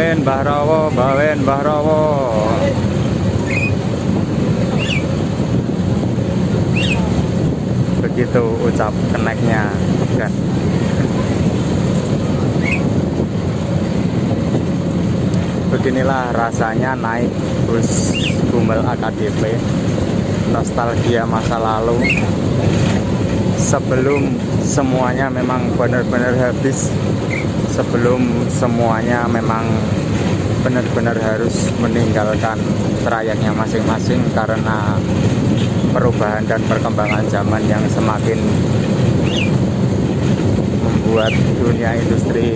bawen Mbah Rawo. Begitu ucap keneknya kan. Beginilah rasanya naik bus Gumel AKDP, nostalgia masa lalu sebelum semuanya memang benar-benar habis, sebelum semuanya memang benar-benar harus meninggalkan trayeknya masing-masing karena perubahan dan perkembangan zaman yang semakin membuat dunia industri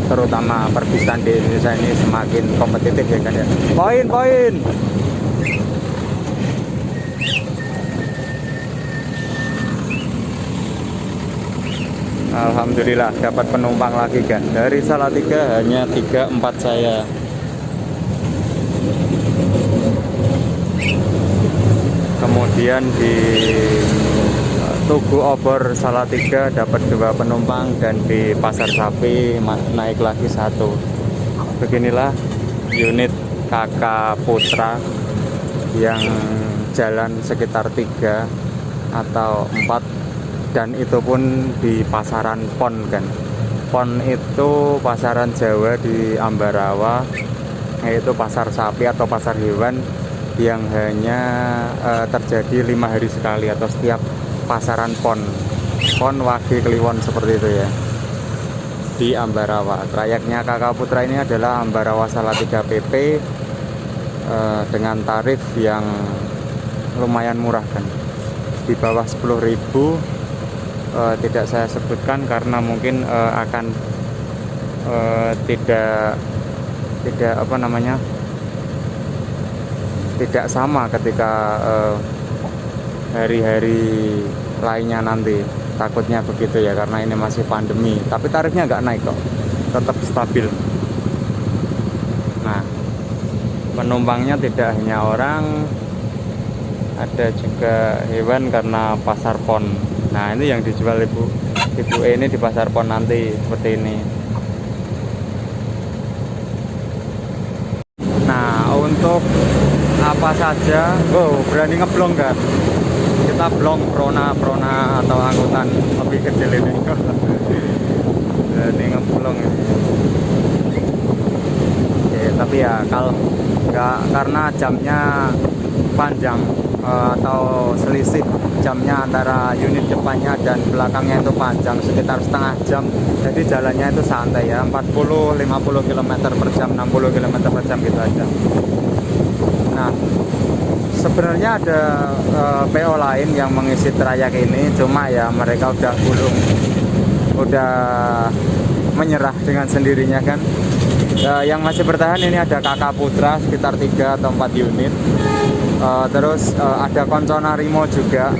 terutama perpisahan di Indonesia ini semakin kompetitif ya kan ya. Poin. Alhamdulillah dapat penumpang lagi kan. Dari Salatiga hanya 3-4 saya. Kemudian di Tugu Obor Salatiga dapat 2 penumpang dan di Pasar Sapi naik lagi 1. Beginilah unit Kakak Putra yang jalan sekitar 3 atau 4 dan itu pun di pasaran Pon kan. Pon itu pasaran Jawa di Ambarawa, yaitu pasar sapi atau pasar hewan yang hanya terjadi 5 hari sekali atau setiap pasaran Pon Wage Kliwon seperti itu ya, di Ambarawa. Trayeknya Kakak Putra ini adalah Ambarawa Salatiga PP dengan tarif yang lumayan murah kan, di bawah 10.000. Tidak saya sebutkan karena mungkin akan tidak apa namanya, tidak sama ketika hari-hari lainnya nanti, takutnya begitu ya, karena ini masih pandemi. Tapi tarifnya nggak naik kok, tetap stabil. Nah, penumpangnya tidak hanya orang, ada juga hewan karena pasar Pon. Nah, ini yang dijual ibu ini di pasar Pon nanti seperti ini. Nah, untuk apa saja, berani ngeblong kan? Kita blong prona atau angkutan lebih kecil ini. Berani ngeblong ini. Oke, tapi ya kalau nggak, karena jamnya panjang atau selisih jamnya antara unit depannya dan belakangnya itu panjang sekitar setengah jam, jadi jalannya itu santai ya, 40-50 km per jam, 60 km per jam gitu aja. Nah, sebenarnya ada PO lain yang mengisi trayek ini, cuma ya mereka udah menyerah dengan sendirinya kan. Yang masih bertahan ini ada Kakak Putra sekitar 3 atau 4 unit. Terus ada Koncona Rimo juga,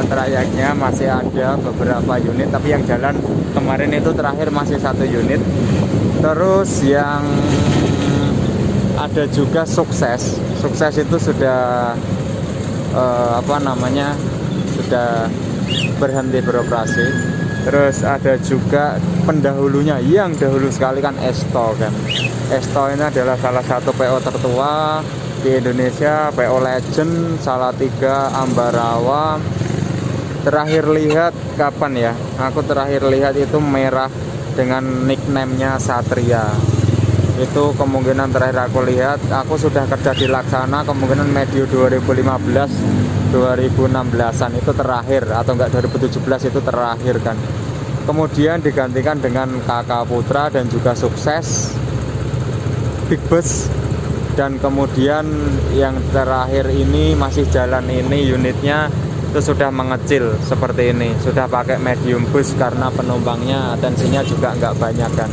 trayeknya masih ada beberapa unit, tapi yang jalan kemarin itu terakhir masih 1 unit. Terus yang ada juga Sukses itu sudah apa namanya, sudah berhenti beroperasi. Terus ada juga pendahulunya yang dahulu sekali kan Esto kan. Esto ini adalah salah satu PO tertua di Indonesia, PO Legend Salatiga Ambarawa. Terakhir lihat kapan ya? Aku terakhir lihat itu merah dengan nickname-nya Satria. Itu kemungkinan terakhir aku lihat. Aku sudah kerja di Laksana, kemungkinan medio 2015-2016an itu terakhir, atau enggak 2017 itu terakhir kan. Kemudian digantikan dengan Kakak Putra dan juga Sukses, Big Bus. Dan kemudian yang terakhir ini masih jalan ini unitnya itu sudah mengecil seperti ini, sudah pakai medium bus karena penumpangnya atensinya juga nggak banyak kan.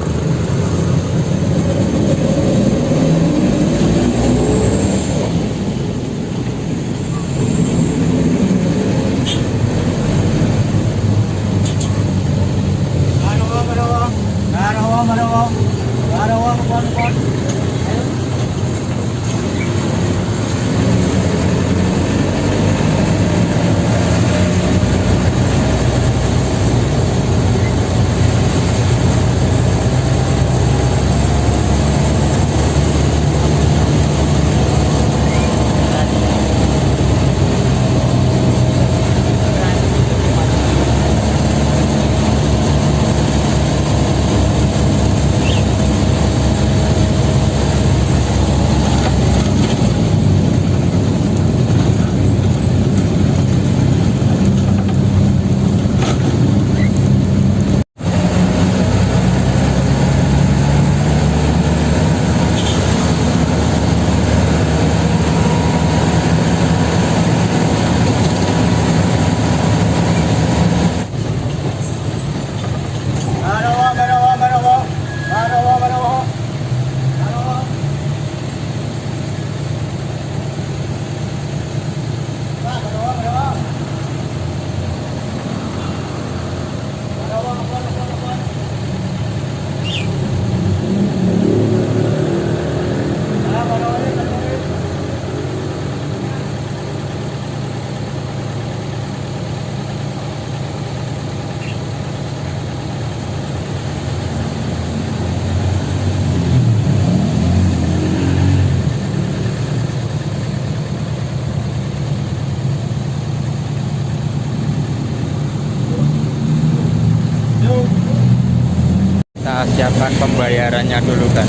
kita siapkan pembayarannya dulu kan,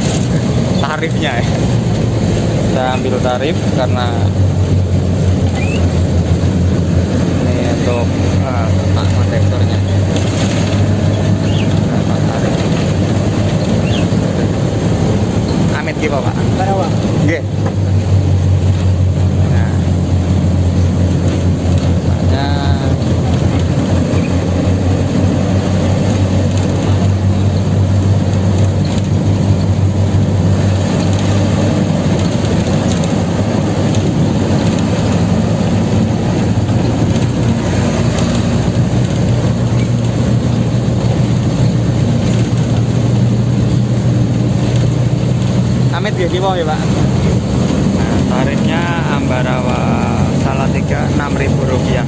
tarifnya ya. Kita ambil tarif karena ini untuk Pak kondektornya. Berapa tarif? Amit gitu Pak. Barawa. Nggih. Nah. Amit ya di bawah ya Pak. Nah, tarifnya Ambarawa Salatiga Rp6.000.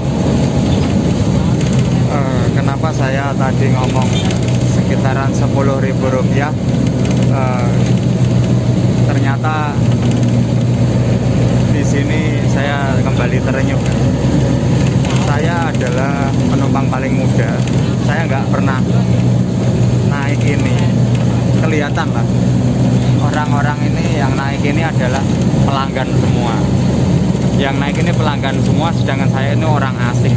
Kenapa saya tadi ngomong sekitaran Rp10.000? Ternyata di sini saya kembali terenyuh. Saya adalah penumpang paling muda. Saya nggak pernah naik ini. Kelihatan lah. Orang-orang ini yang naik ini adalah pelanggan semua. Yang naik ini pelanggan semua, sedangkan saya ini orang asing.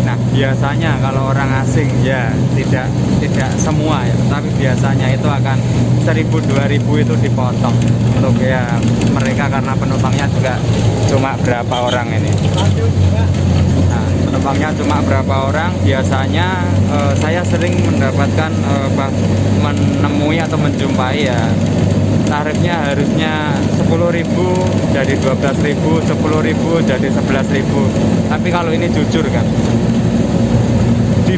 Nah, biasanya kalau orang asing ya tidak semua ya, tapi biasanya itu akan 1.000-2.000 itu dipotong untuk ya mereka karena penumpangnya juga cuma berapa orang ini. Nah, penumpangnya cuma berapa orang, biasanya saya sering mendapatkan menemui atau menjumpai ya tarifnya harusnya 10.000 jadi 12.000, 10.000 jadi 11.000. Tapi kalau ini jujur kan, di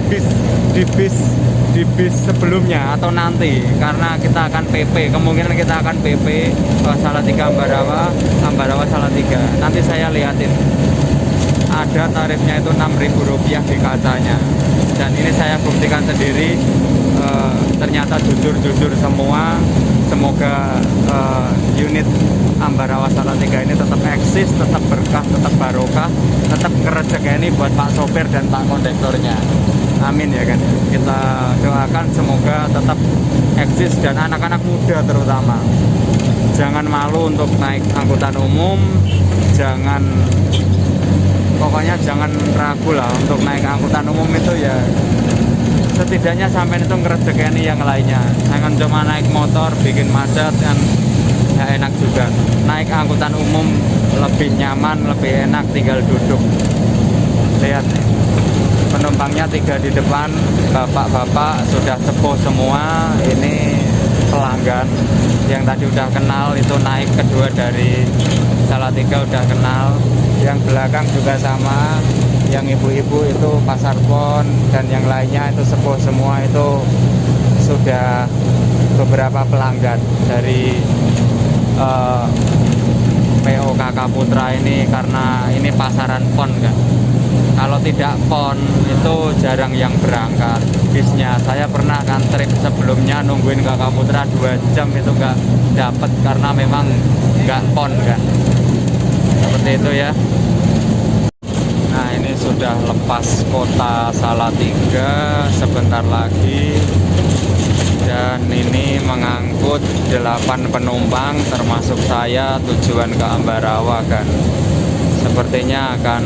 bis sebelumnya atau nanti, karena kita akan PP, kemungkinan kita akan PP Salatiga Ambarawa Salatiga. Nanti saya lihatin ada tarifnya itu Rp6.000 di kacanya, dan ini saya buktikan sendiri. Ternyata jujur semua. Semoga unit Ambarawa Salatiga ini tetap eksis, tetap berkah, tetap barokah, tetap rezeki buat Pak sopir dan Pak kondektornya. Amin ya kan. Kita doakan semoga tetap eksis, dan anak-anak muda terutama jangan malu untuk naik angkutan umum, pokoknya jangan ragu lah untuk naik angkutan umum itu ya. Setidaknya sampai itu ngerezekeni yang lainnya. Jangan cuma naik motor bikin macet kan ya, enak juga. Naik angkutan umum lebih nyaman, lebih enak, tinggal duduk. Lihat penumpangnya 3 di depan, bapak-bapak sudah sepuh semua. Ini pelanggan yang tadi udah kenal, itu naik kedua dari Salatiga udah kenal. Yang belakang juga sama. Yang ibu-ibu itu Pasar Pon dan yang lainnya itu sepuh semua, itu sudah beberapa pelanggan dari PO Kakak Putra ini, karena ini pasaran pon kan. Kalau tidak pon itu jarang yang berangkat bisnya. Saya pernah kan trip sebelumnya nungguin Kakak Putra 2 jam itu nggak dapet karena memang nggak pon kan. Seperti itu ya. Nah, ini sudah lepas kota Salatiga sebentar lagi, dan ini mengangkut 8 penumpang termasuk saya, tujuan ke Ambarawa kan. Sepertinya akan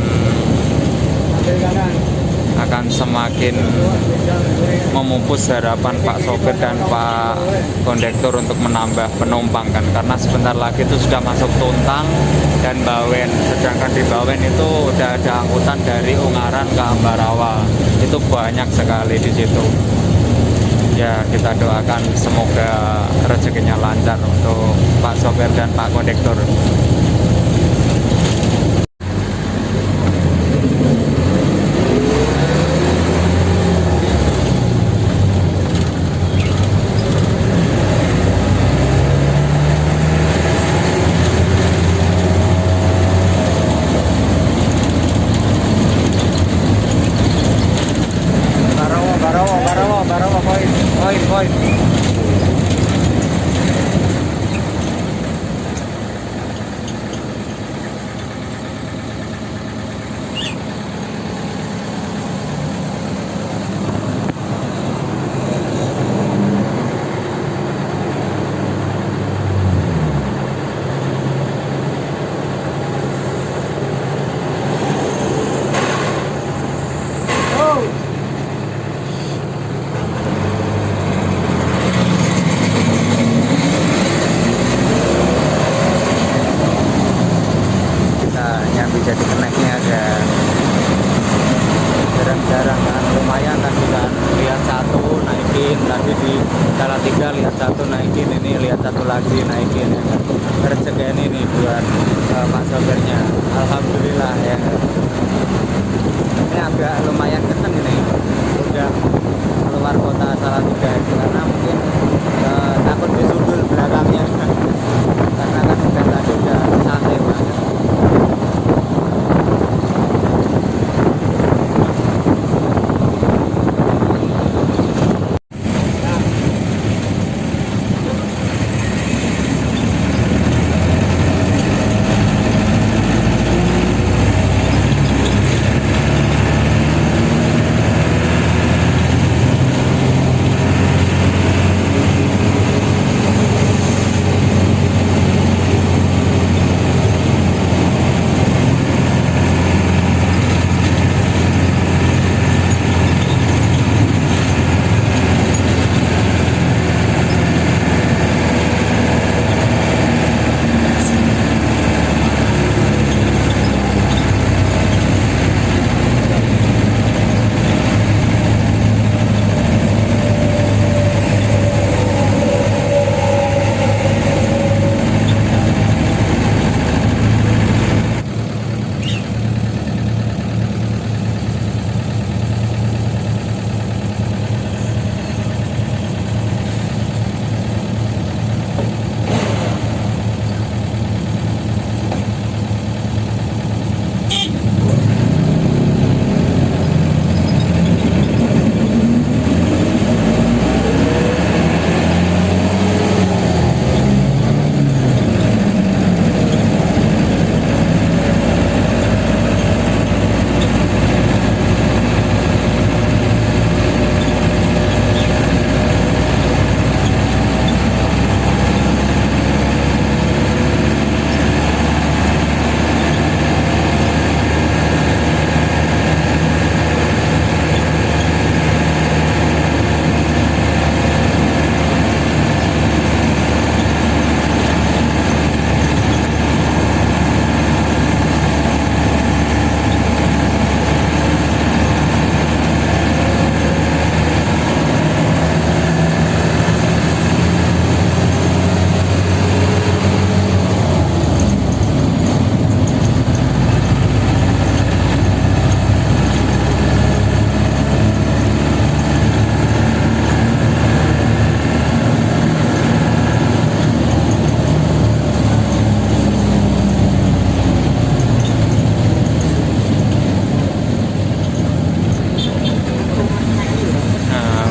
semakin memupus harapan Pak sopir dan Pak kondektor untuk menambah penumpang kan, karena sebentar lagi itu sudah masuk Tuntang dan Bawen, sedangkan di Bawen itu udah ada angkutan dari Ungaran ke Ambarawa, itu banyak sekali di situ. Ya, kita doakan semoga rezekinya lancar untuk Pak sopir dan Pak kondektor. Poin. Salatiga lihat satu naikin, ini lihat satu lagi naikin ya kan. Rezeki ini buat Pak sopirnya, alhamdulillah ya. Ini agak lumayan kenceng ini, udah keluar kota Salatiga karena mungkin takut disundul belakangnya karena kan tadi udah santai banget.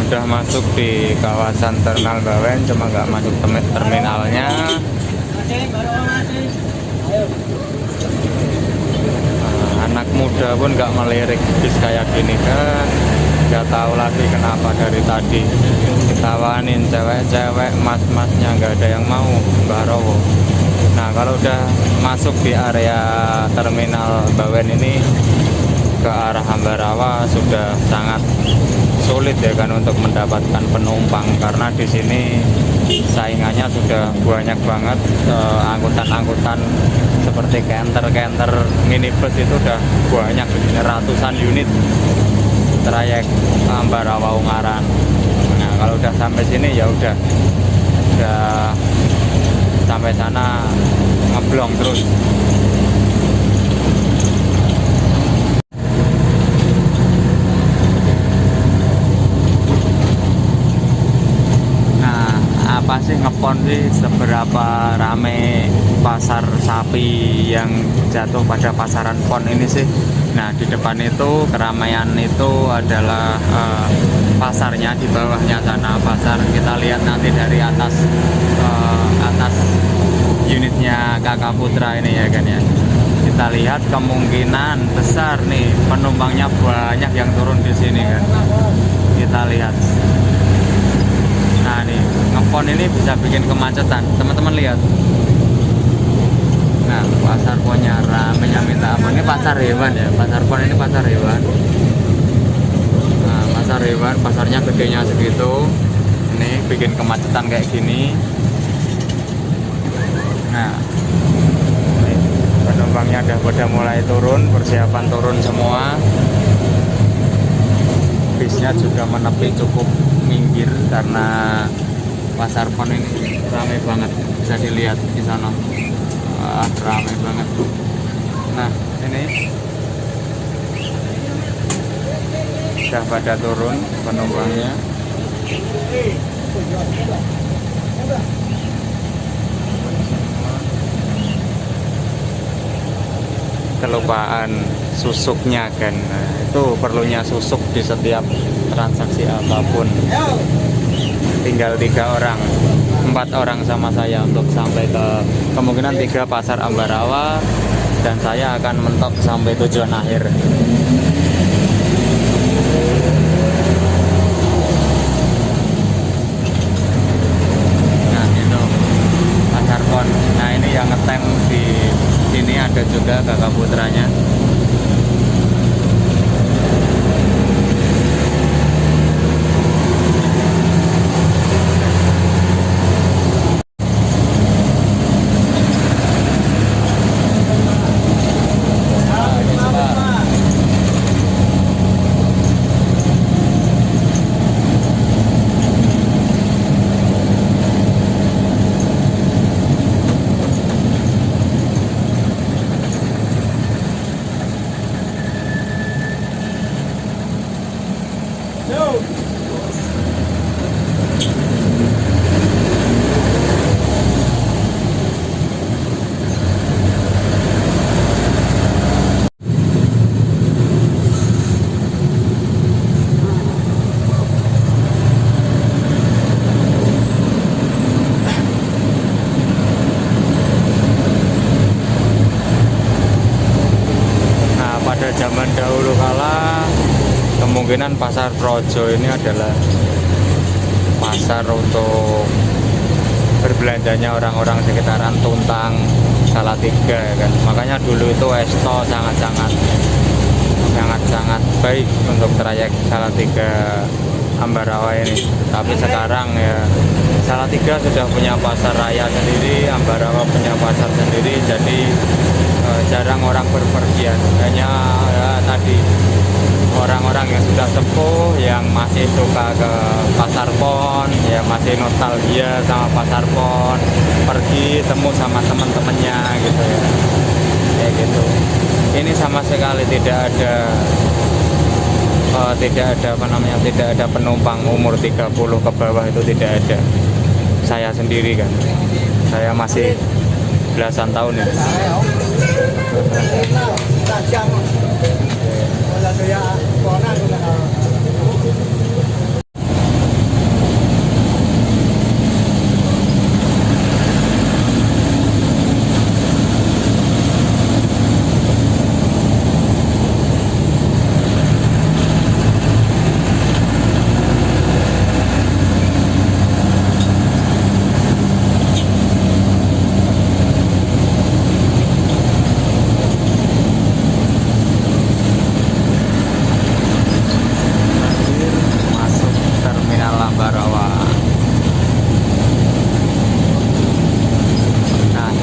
Udah masuk di kawasan Terminal Bawen, cuma nggak masuk terminalnya. Anak muda pun nggak melirik bis kayak gini kan, nggak tahu lagi kenapa dari tadi ditawanin cewek-cewek, mas-masnya nggak ada yang mau, Mbak Rowo. Nah kalau udah masuk di area Terminal Bawen ini ke arah Ambarawa sudah sangat sulit ya kan untuk mendapatkan penumpang, karena di sini saingannya sudah banyak banget. Angkutan-angkutan seperti canter minibus itu udah banyak, ratusan unit trayek Ambarawa Ungaran. Nah kalau udah sampai sini ya udah sampai sana ngeblong terus. Apa sih ngepon sih, seberapa rame pasar sapi yang jatuh pada pasaran pon ini sih? Nah di depan itu keramaian itu adalah pasarnya, di bawahnya sana pasar. Kita lihat nanti dari atas unitnya Kakak Putra ini ya kan ya. Kita lihat kemungkinan besar nih penumpangnya banyak yang turun di sini kan. Kita lihat. Nah nih ngepon ini bisa bikin kemacetan, teman-teman lihat. Nah pasar ponnya ramenya minta ampun. Ini pasar hewan ya, pasar pon ini pasar hewan. Nah pasar hewan, pasarnya gedenya segitu. Ini bikin kemacetan kayak gini. Nah ini penumpangnya udah pada mulai turun, persiapan turun semua. bisnya juga menepi cukup minggir karena pasar pon ini ramai banget, bisa dilihat di sana. Wah, ramai banget. Nah, ini sudah pada turun penumpangnya. Kelupaan susuknya kan. Nah, itu perlunya susuk di setiap transaksi apapun. Tinggal 3 orang, 4 orang sama saya untuk sampai ke kemungkinan 3 pasar Ambarawa, dan saya akan mentok sampai tujuan akhir. Nah, itu pasar pon. Nah, ini yang ngetem di sini ada juga kakak putranya. Pada zaman dahulu kala, kemungkinan pasar Projo ini adalah pasar untuk berbelanjanya orang-orang sekitaran Tuntang, Salatiga ya kan. Makanya dulu itu Esto sangat-sangat baik untuk trayek Salatiga Ambarawa ini. Tapi sekarang ya Salatiga sudah punya pasar raya sendiri, Ambarawa punya pasar sendiri, jadi jarang orang berpergian. Hanya ya, tadi orang-orang yang sudah sepuh yang masih suka ke pasar pon, ya masih nostalgia sama pasar pon, pergi temu sama teman-temannya gitu ya, kayak gitu. Ini sama sekali tidak ada tidak ada penumpang umur 30 ke bawah, itu tidak ada. Saya sendiri kan, saya masih belasan tahun ya.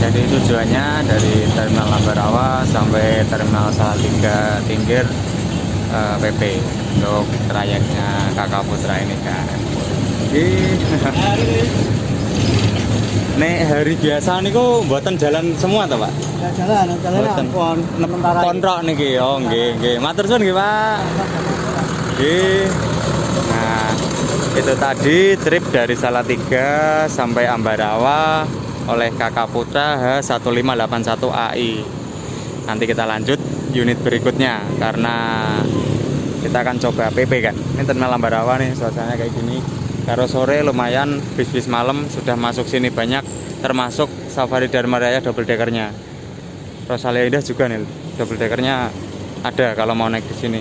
Jadi tujuannya dari Terminal Ambarawa sampai Terminal Salatiga Tinggir PP untuk trayeknya kakak putra ini kan. Nek hari biasa niku mboten jalan semua toh, Pak? Ya jalan pon sementara. Kontrok niki. Oh, nggih. Matur suwun nggih, Pak. Nggih. Nah, itu tadi trip dari Salatiga sampai Ambarawa oleh kakak putra H1581AI. Nanti kita lanjut unit berikutnya karena kita akan coba PP kan. Ini Terminal Ambarawa nih, suasananya kayak gini. Kalau sore lumayan, bis-bis malam sudah masuk sini banyak, termasuk Safari Dharma Raya double deckernya. Rosalia Indah juga nih, double deckernya ada kalau mau naik di sini.